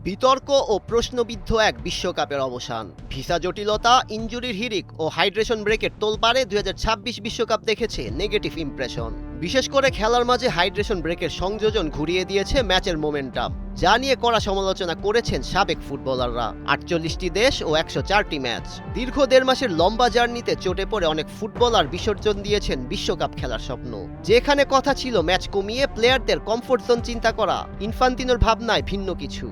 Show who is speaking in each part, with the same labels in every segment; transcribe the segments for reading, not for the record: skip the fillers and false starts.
Speaker 1: বিতর্ক ও প্রশ্নবিদ্ধ এক বিশ্বকাপের অবসান, ভিসা জটিলতা, ইনজুরির হিড়িক ও হাইড্রেশন ব্রেকের তোলপাড়ে 2026 বিশ্বকাপ দেখেছে নেগেটিভ ইমপ্রেশন। বিশেষ করে খেলার মাঝে হাইড্রেশন ব্রেকের সংযোজন ঘুরিয়ে দিয়েছে ম্যাচের মোমেন্টাম, যা নিয়ে কড়া সমালোচনা করেছেন সাবেক ফুটবলাররা। 48টি দেশ ও 104টি ম্যাচ, দীর্ঘ 1.5 মাসের লম্বা জার্নিতে চটে পড়ে অনেক ফুটবলার বিসর্জন দিয়েছেন বিশ্বকাপ খেলার স্বপ্ন। যেখানে কথা ছিল ম্যাচ কমিয়ে প্লেয়ারদের কমফোর্ট জোন চিন্তা করা, ইনফান্তিনোর ভাবনায় ভিন্ন কিছু।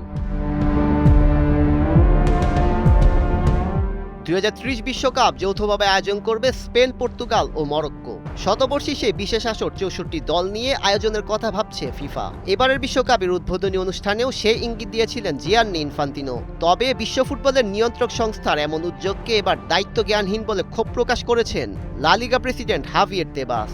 Speaker 1: 2030 বিশ্বকাপ যৌথভাবে আয়োজন করবে স্পেন, পর্তুগাল ও মরক্কো। শতবর্ষী সেই বিশেষ আসর 64 দল নিয়ে আয়োজনের কথা ভাবছে ফিফা। এবারের বিশ্বকাপের উদ্বোধনী অনুষ্ঠানেও সেই ইঙ্গিত দিয়েছিলেন জিয়ান্নি ইনফান্তিনো। তবে বিশ্ব ফুটবলের নিয়ন্ত্রক সংস্থার এমন উদ্যোগকে এবার দায়িত্ব জ্ঞানহীন বলে ক্ষোভ প্রকাশ করেছেন লা লিগা প্রেসিডেন্ট হাভিয়ের তেবাস।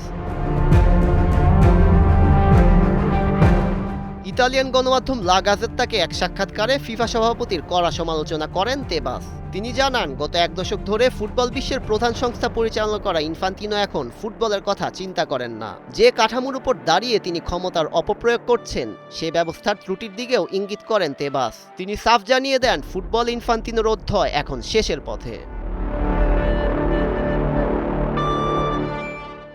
Speaker 1: ইতালিয়ান গণমাধ্যম লা গাজেত্তাকে এক সাক্ষাৎকারে ফিফা সভাপতির কড়া সমালোচনা করেন তেবাস। তিনি জানান, গত 1 দশক ধরে ফুটবল বিশ্বের প্রধান সংস্থা পরিচালনা করা ইনফান্তিনো এখন ফুটবলের কথা চিন্তা করেন না। যে কাঠামোর উপর দাঁড়িয়ে তিনি ক্ষমতার অপপ্রয়োগ করছেন, সে ব্যবস্থার ত্রুটির দিকেও ইঙ্গিত করেন তেবাস। তিনি সাফ জানিয়ে দেন, ফুটবল ইনফান্তিনোর অধ্যায় এখন শেষের পথে।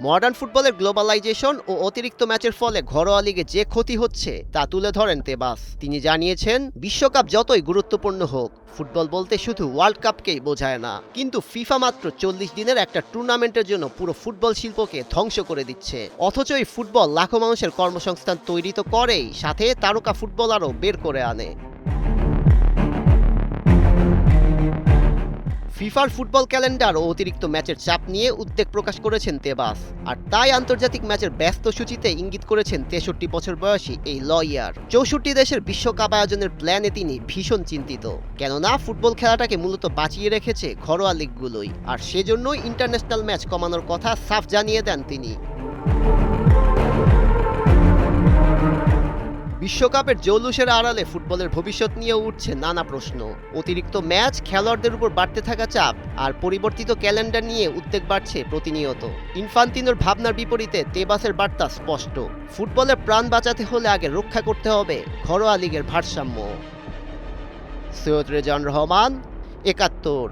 Speaker 1: মডার্ন ফুটবলের গ্লোবালাইজেশন ও অতিরিক্ত ম্যাচের ফলে ঘরোয়া লিগে যে ক্ষতি হচ্ছে তা তুলে ধরেন তেবাস। তিনি জানিয়েছেন, বিশ্বকাপ যতই গুরুত্বপূর্ণ হোক, ফুটবল বলতে শুধু ওয়ার্ল্ড কাপকেই বোঝায় না। কিন্তু ফিফা মাত্র 40 দিনের একটা টুর্নামেন্টের জন্য পুরো ফুটবল শিল্পকে ধ্বংস করে দিচ্ছে। অথচ এই ফুটবল লাখো মানুষের কর্মসংস্থান তৈরি তো করেই, সাথে তারকা ফুটবলারও বের করে আনে। ফিফার ফুটবল ক্যালেন্ডার ও অতিরিক্ত ম্যাচের চাপ নিয়ে উদ্বেগ প্রকাশ করেছেন তেবাস। আর তাই আন্তর্জাতিক ম্যাচের ব্যস্ত সূচিতে ইঙ্গিত করেছেন 63 বছর বয়সী এই লয়ার। 64 দেশের বিশ্বকাপ আয়োজনের প্ল্যানে তিনি ভীষণ চিন্তিত, কেননা ফুটবল খেলাটাকে মূলত বাঁচিয়ে রেখেছে ঘরোয়া লিগগুলোই। আর সেজন্যই ইন্টারন্যাশনাল ম্যাচ কমানোর কথা সাফ জানিয়ে দেন তিনি। বিশ্বকাপের জৌলুসের আড়ালে ফুটবলের ভবিষ্যৎ নিয়ে উঠছে নানা প্রশ্ন। অতিরিক্ত ম্যাচ, খেলোয়াড়দের উপর বাড়তে থাকা চাপ আর পরিবর্তিত ক্যালেন্ডার নিয়ে উদ্বেগ বাড়ছে প্রতিনিয়ত। ইনফান্তিনোর ভাবনার বিপরীতে তেবাসের বার্তা স্পষ্ট, ফুটবলের প্রাণ বাঁচাতে হলে আগে রক্ষা করতে হবে ঘরোয়া লিগের ভারসাম্য। সৈয়দ রেজাউন রহমান, 71।